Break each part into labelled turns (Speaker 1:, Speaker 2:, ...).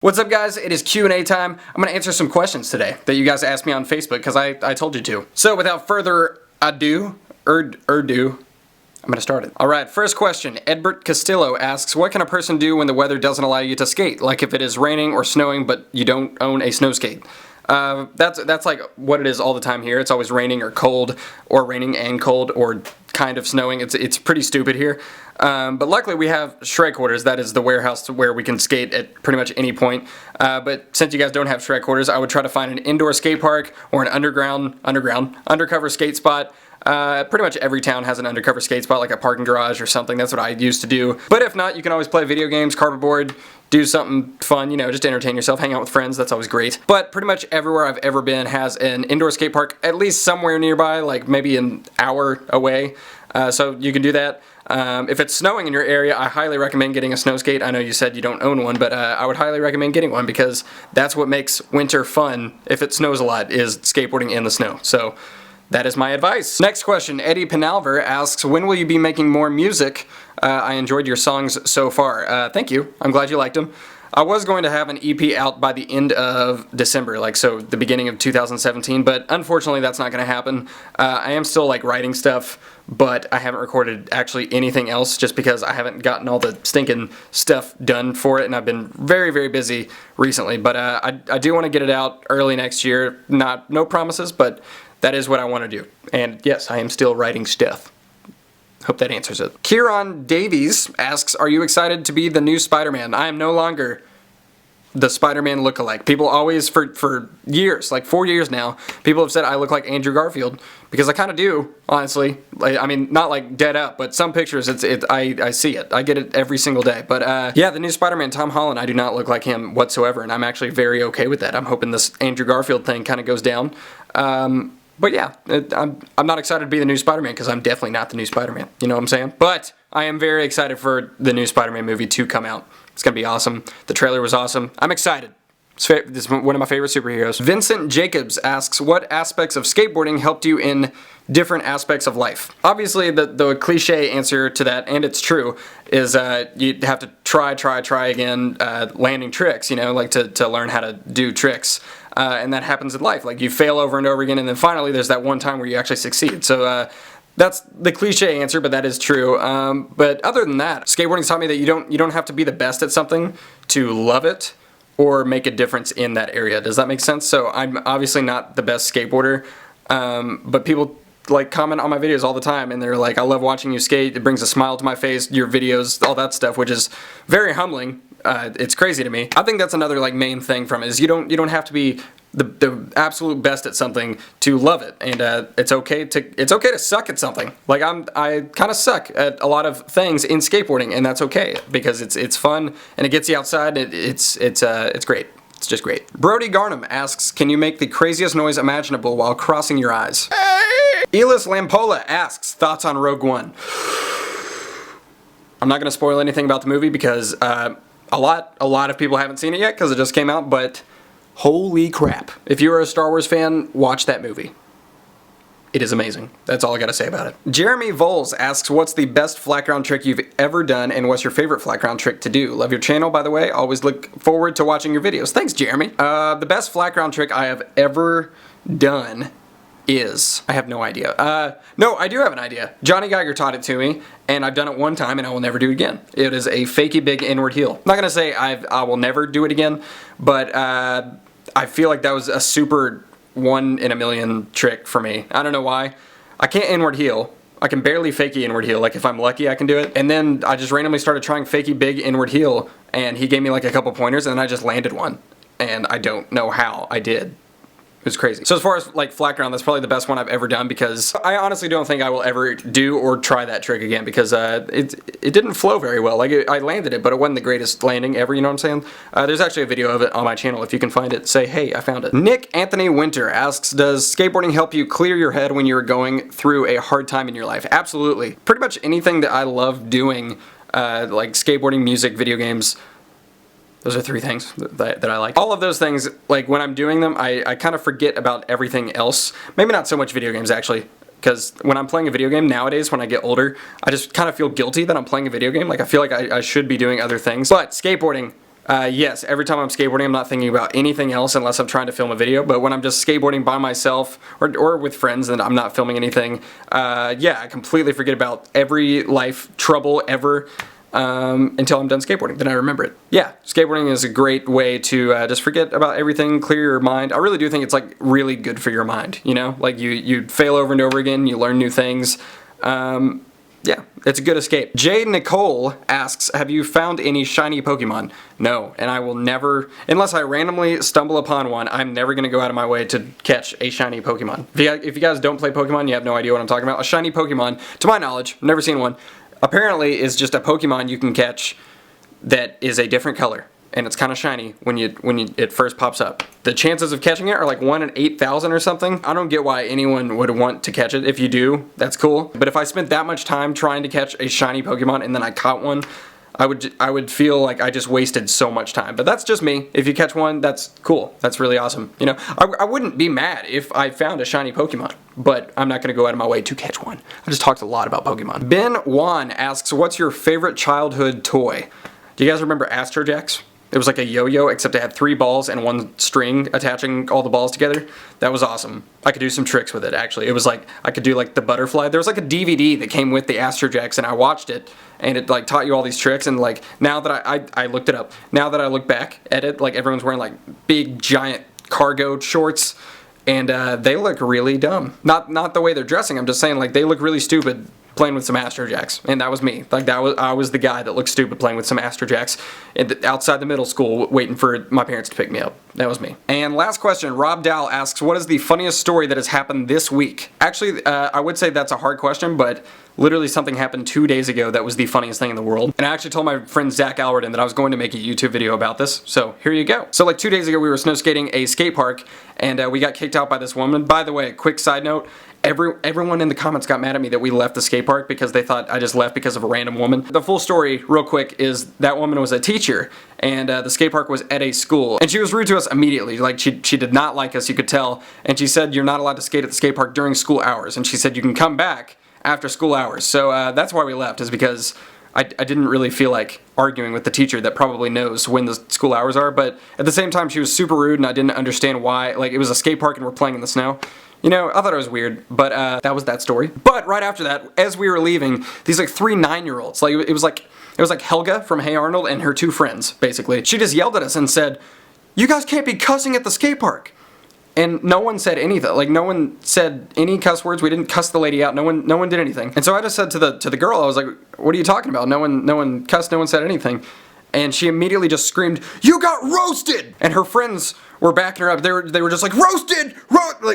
Speaker 1: What's up, guys? It is Q&A time. I'm going to answer some questions today that you guys asked me on Facebook because I told you to. So without further ado, I'm going to start it. Alright, first question. Edbert Castillo asks, what can a person do when the weather doesn't allow you to skate? Like if it is raining or snowing but you don't own a snow skate. That's like what it is all the time here. It's always raining or cold, or raining and cold, or kind of snowing. It's pretty stupid here. But luckily we have Shrek quarters. That is the warehouse where we can skate at pretty much any point. But since you guys don't have Shrek quarters, I would try to find an indoor skate park or an undercover skate spot. Pretty much every town has an undercover skate spot, like a parking garage or something. That's what I used to do. But if not, you can always play video games, cardboard, do something fun, you know, just entertain yourself, hang out with friends. That's always great. But pretty much everywhere I've ever been has an indoor skate park, at least somewhere nearby, like maybe an hour away. So you can do that. If it's snowing in your area, I highly recommend getting a snow skate. I know you said you don't own one, but I would highly recommend getting one because that's what makes winter fun, if it snows a lot, is skateboarding in the snow. So that is my advice. Next question, Eddie Penalver asks, when will you be making more music? I enjoyed your songs so far. Thank you. I'm glad you liked them. I was going to have an EP out by the end of December, so the beginning of 2017, but unfortunately that's not going to happen. I am still writing stuff, but I haven't recorded actually anything else just because I haven't gotten all the stinking stuff done for it, and I've been very, very busy recently. But I do want to get it out early next year. No promises, but that is what I want to do. And yes, I am still writing stuff. Hope that answers it. Kieran Davies asks, are you excited to be the new Spider-Man? I am no longer the Spider-Man lookalike. People always, for years, like 4 years now, people have said I look like Andrew Garfield, because I kind of do, honestly. I mean, not like dead up, but some pictures, I see it. I get it every single day. But yeah, the new Spider-Man, Tom Holland, I do not look like him whatsoever, and I'm actually very okay with that. I'm hoping this Andrew Garfield thing kind of goes down. But yeah, I'm not excited to be the new Spider-Man because I'm definitely not the new Spider-Man. You know what I'm saying? But I am very excited for the new Spider-Man movie to come out. It's going to be awesome. The trailer was awesome. I'm excited. This is one of my favorite superheroes. Vincent Jacobs asks, what aspects of skateboarding helped you in different aspects of life? Obviously, the cliche answer to that, and it's true, is you have to try again landing tricks, you know, to learn how to do tricks. And that happens in life. You fail over and over again, and then finally there's that one time where you actually succeed. So that's the cliche answer, but that is true. But other than that, skateboarding's taught me that you don't have to be the best at something to love it or make a difference in that area. Does that make sense? So I'm obviously not the best skateboarder, but people comment on my videos all the time, and they're like, I love watching you skate. It brings a smile to my face, your videos, all that stuff, which is very humbling. It's crazy to me. I think that's another main thing from it, is you don't have to be the absolute best at something to love it, and it's okay to suck at something. I kind of suck at a lot of things in skateboarding, and that's okay because it's fun and it gets you outside. It's great. It's just great. Brody Garnham asks, can you make the craziest noise imaginable while crossing your eyes? Elis Lampola asks, thoughts on Rogue One? I'm not going to spoil anything about the movie because a lot of people haven't seen it yet because it just came out, but holy crap. If you're a Star Wars fan, watch that movie. It is amazing. That's all I gotta say about it. Jeremy Voles asks, what's the best flat ground trick you've ever done, and what's your favorite flat ground trick to do? Love your channel, by the way. Always look forward to watching your videos. Thanks, Jeremy. The best flat ground trick I have ever done is, I have no idea. No, I do have an idea. Johnny Geiger taught it to me, and I've done it one time, and I will never do it again. It is a fakey big inward heel. I'm not gonna say I will never do it again, but I feel like that was a super 1 in a million trick for me. I don't know why. I can't inward heel. I can barely fakey inward heel. If I'm lucky, I can do it. And then I just randomly started trying fakey big inward heel, and he gave me a couple pointers, and then I just landed one. And I don't know how I did. It was crazy. So as far as flat ground, that's probably the best one I've ever done, because I honestly don't think I will ever do or try that trick again, because it didn't flow very well. I landed it, but it wasn't the greatest landing ever, you know what I'm saying? There's actually a video of it on my channel. If you can find it, say, hey, I found it. Nick Anthony Winter asks, does skateboarding help you clear your head when you're going through a hard time in your life? Absolutely. Pretty much anything that I love doing, like skateboarding, music, video games, those are 3 things that I like. All of those things, when I'm doing them, I kind of forget about everything else. Maybe not so much video games, actually, because when I'm playing a video game nowadays, when I get older, I just kind of feel guilty that I'm playing a video game. I feel like I should be doing other things. But skateboarding, Yes, every time I'm skateboarding, I'm not thinking about anything else unless I'm trying to film a video. But when I'm just skateboarding by myself or with friends and I'm not filming anything, yeah, I completely forget about every life trouble ever until I'm done skateboarding. Then I remember it. Yeah, skateboarding is a great way to just forget about everything, clear your mind. I really do think it's like really good for your mind, you know? Like you fail over and over again, you learn new things. Yeah, it's a good escape. Jay Nicole asks, have you found any shiny Pokemon? No, and I will never, unless I randomly stumble upon one, I'm never going to go out of my way to catch a shiny Pokemon. If you guys don't play Pokemon, you have no idea what I'm talking about. A shiny Pokemon, to my knowledge, I've never seen one, apparently is just a Pokemon you can catch that is a different color. And it's kind of shiny when it first pops up. The chances of catching it are like 1 in 8,000 or something. I don't get why anyone would want to catch it. If you do, that's cool. But if I spent that much time trying to catch a shiny Pokemon and then I caught one, I would feel like I just wasted so much time. But that's just me. If you catch one, that's cool. That's really awesome. You know, I wouldn't be mad if I found a shiny Pokemon, but I'm not going to go out of my way to catch one. I just talked a lot about Pokemon. Ben Juan asks, what's your favorite childhood toy? Do you guys remember Astro Jacks? It was like a yo-yo, except it had 3 balls and 1 string attaching all the balls together. That was awesome. I could do some tricks with it, actually. It was like, I could do like the butterfly. There was like a DVD that came with the Astro Jacks, and I watched it, and it like taught you all these tricks, and like, now that I looked it up, now that I look back at it, like everyone's wearing like big, giant cargo shorts, and they look really dumb. Not the way they're dressing, I'm just saying like they look really stupid playing with some Astro Jacks, and that was me. Like I was the guy that looked stupid playing with some Astro Jacks outside the middle school waiting for my parents to pick me up. That was me. And last question, Rob Dow asks, what is the funniest story that has happened this week? Actually, I would say that's a hard question, but literally something happened 2 days ago that was the funniest thing in the world. And I actually told my friend Zach Alberton that I was going to make a YouTube video about this, so here you go. So like 2 days ago we were snow skating a skate park, and we got kicked out by this woman. By the way, quick side note, everyone in the comments got mad at me that we left the skate park because they thought I just left because of a random woman. The full story, real quick, is that woman was a teacher, and the skate park was at a school, and she was rude to us immediately. Like she did not like us, you could tell, and she said you're not allowed to skate at the skate park during school hours, and she said you can come back after school hours. So that's why we left, is because I didn't really feel like arguing with the teacher that probably knows when the school hours are, but at the same time she was super rude and I didn't understand why. Like it was a skate park and we're playing in the snow. You know, I thought it was weird, but that was that story. But right after that, as we were leaving, these like 3 9-year-olds, like it was like Helga from Hey Arnold and her 2 friends, basically. She just yelled at us and said, "You guys can't be cussing at the skate park." And no one said anything. Like no one said any cuss words. We didn't cuss the lady out. No one did anything. And so I just said to the girl, I was like, "What are you talking about? No one cussed. No one said anything." And she immediately just screamed, "You got roasted!" And her friends were backing her up. They were just like, "Roasted!"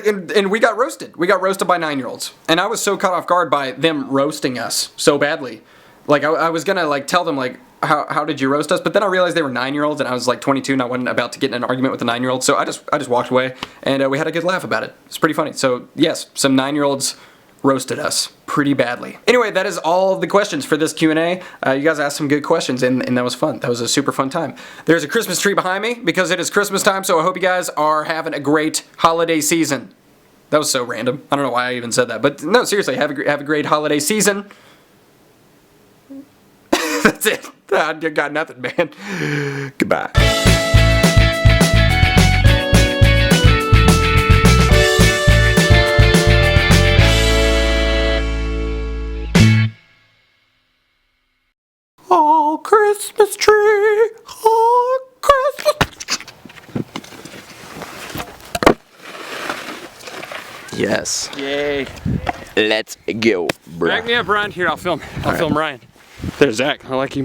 Speaker 1: And we got roasted. We got roasted by 9-year-olds. And I was so caught off guard by them roasting us so badly. Like I was gonna like tell them like, how did you roast us? But then I realized they were 9-year-olds and I was like 22 and I wasn't about to get in an argument with a 9-year-old. So I just walked away, and we had a good laugh about it. It's pretty funny. So yes, some 9-year-olds roasted us pretty badly. Anyway, that is all the questions for this Q&A. You guys asked some good questions, and that was fun. That was a super fun time. There's a Christmas tree behind me because it is Christmas time, so I hope you guys are having a great holiday season. That was so random. I don't know why I even said that, but no, seriously, have a great holiday season. That's it. I got nothing, man. Goodbye. Oh, Christmas tree, oh, Christmas. Yes.
Speaker 2: Yay.
Speaker 1: Let's go, bro.
Speaker 2: Back me up, Ryan. Here, I'll film. I'll film Ryan. There's Zach. I like you.